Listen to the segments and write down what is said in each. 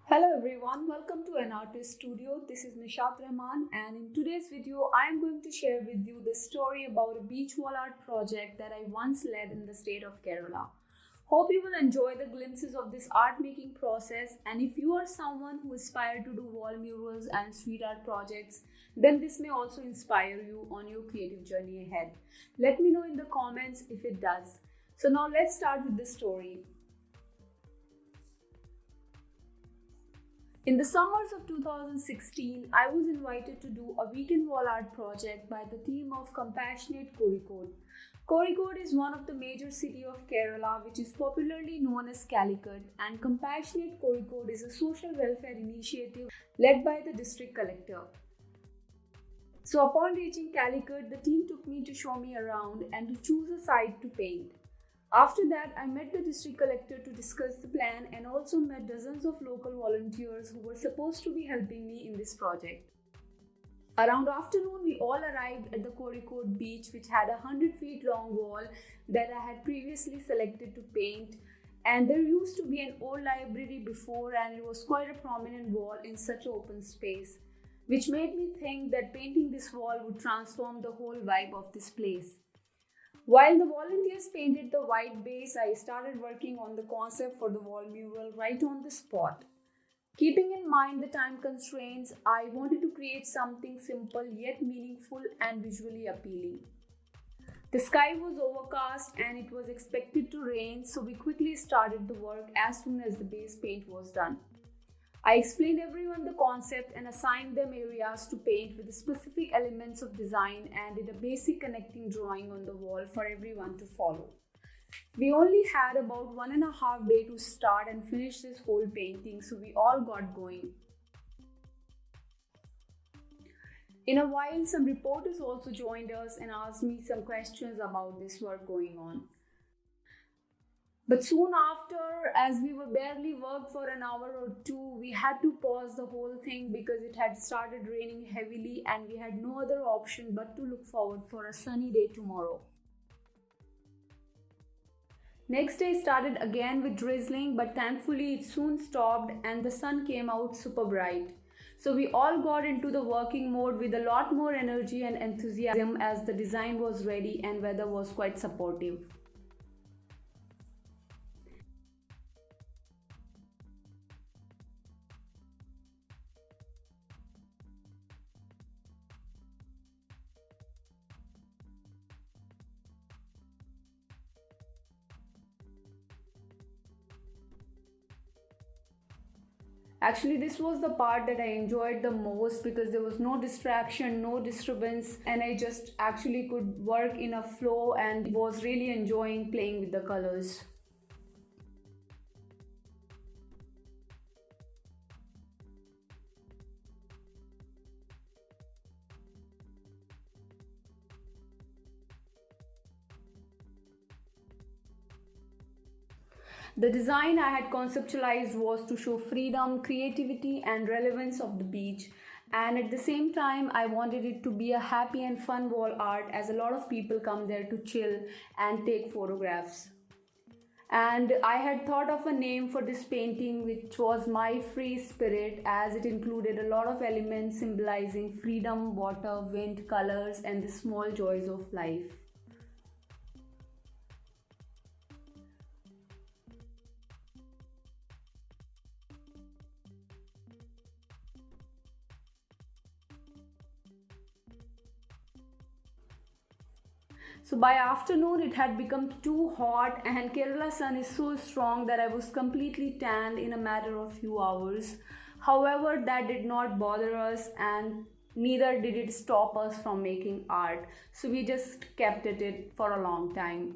Hello everyone, welcome to an artist studio. This is Nishat Rahman, and in today's video I am going to share with you the story about a beach wall art project that I once led in the state of Kerala. Hope you will enjoy the glimpses of this art making process, and if you are someone who aspires to do wall murals and street art projects, then this may also inspire you on your creative journey ahead. Let me know in the comments if it does. So now let's start with the story. In the summers of 2016, I was invited to do a weekend wall art project by the team of Compassionate Kozhikode. Kozhikode is one of the major cities of Kerala, which is popularly known as Calicut, and Compassionate Kozhikode is a social welfare initiative led by the district collector. So upon reaching Calicut, the team took me to show me around and to choose a site to paint. After that, I met the district collector to discuss the plan and also met dozens of local volunteers who were supposed to be helping me in this project. Around afternoon, we all arrived at the Kozhikode beach, which had a 100 feet long wall that I had previously selected to paint. And there used to be an old library before, and it was quite a prominent wall in such an open space, which made me think that painting this wall would transform the whole vibe of this place. While the volunteers painted the white base, I started working on the concept for the wall mural right on the spot. Keeping in mind the time constraints, I wanted to create something simple yet meaningful and visually appealing. The sky was overcast and it was expected to rain, so we quickly started the work as soon as the base paint was done. I explained everyone the concept and assigned them areas to paint with the specific elements of design and did a basic connecting drawing on the wall for everyone to follow. We only had about 1.5 days to start and finish this whole painting, so we all got going. In a while, some reporters also joined us and asked me some questions about this work going on. But soon after, as we were barely worked for an hour or two, we had to pause the whole thing because it had started raining heavily and we had no other option but to look forward for a sunny day tomorrow. Next day started again with drizzling, but thankfully it soon stopped and the sun came out super bright. So we all got into the working mode with a lot more energy and enthusiasm as the design was ready and weather was quite supportive. Actually, this was the part that I enjoyed the most because there was no distraction, no disturbance, and I just actually could work in a flow and was really enjoying playing with the colors. The design I had conceptualized was to show freedom, creativity, and relevance of the beach. And at the same time, I wanted it to be a happy and fun wall art as a lot of people come there to chill and take photographs. And I had thought of a name for this painting, which was My Free Spirit, as it included a lot of elements symbolizing freedom, water, wind, colors, and the small joys of life. So by afternoon it had become too hot and Kerala sun is so strong that I was completely tanned in a matter of few hours. However, that did not bother us and neither did it stop us from making art. So we just kept at it for a long time.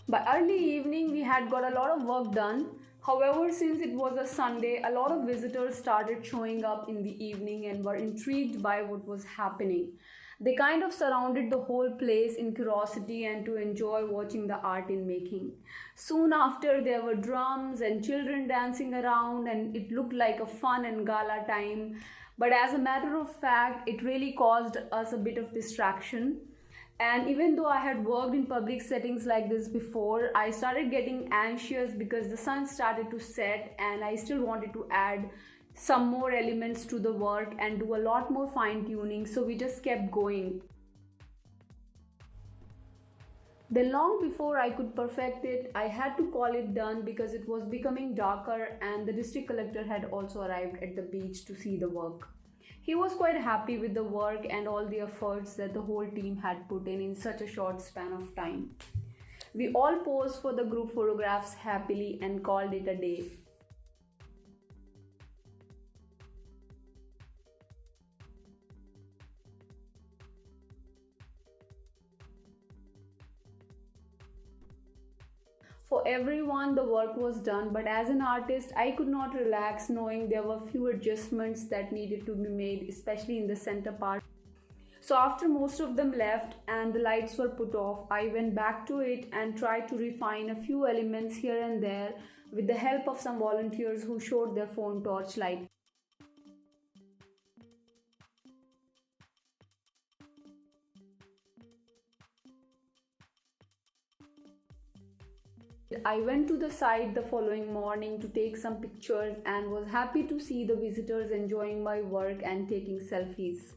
By early evening, we had got a lot of work done. However, since it was a Sunday, a lot of visitors started showing up in the evening and were intrigued by what was happening. They kind of surrounded the whole place in curiosity and to enjoy watching the art in making. Soon after, there were drums and children dancing around, and it looked like a fun and gala time. But as a matter of fact, it really caused us a bit of distraction. And even though I had worked in public settings like this before, I started getting anxious because the sun started to set and I still wanted to add some more elements to the work and do a lot more fine tuning, so we just kept going. Then long before I could perfect it, I had to call it done because it was becoming darker and the district collector had also arrived at the beach to see the work. He was quite happy with the work and all the efforts that the whole team had put in such a short span of time. We all posed for the group photographs happily and called it a day. For everyone, the work was done, but as an artist, I could not relax knowing there were few adjustments that needed to be made, especially in the center part. So after most of them left and the lights were put off, I went back to it and tried to refine a few elements here and there with the help of some volunteers who showed their phone torchlight. I went to the site the following morning to take some pictures and was happy to see the visitors enjoying my work and taking selfies.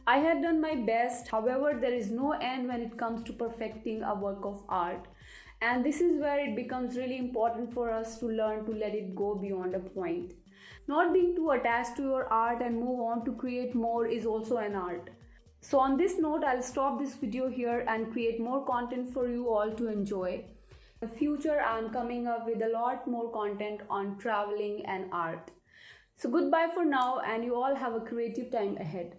I had done my best, however, there is no end when it comes to perfecting a work of art. And this is where it becomes really important for us to learn to let it go beyond a point. Not being too attached to your art and move on to create more is also an art. So on this note, I'll stop this video here and create more content for you all to enjoy. In the future, I'm coming up with a lot more content on traveling and art. So goodbye for now, and you all have a creative time ahead.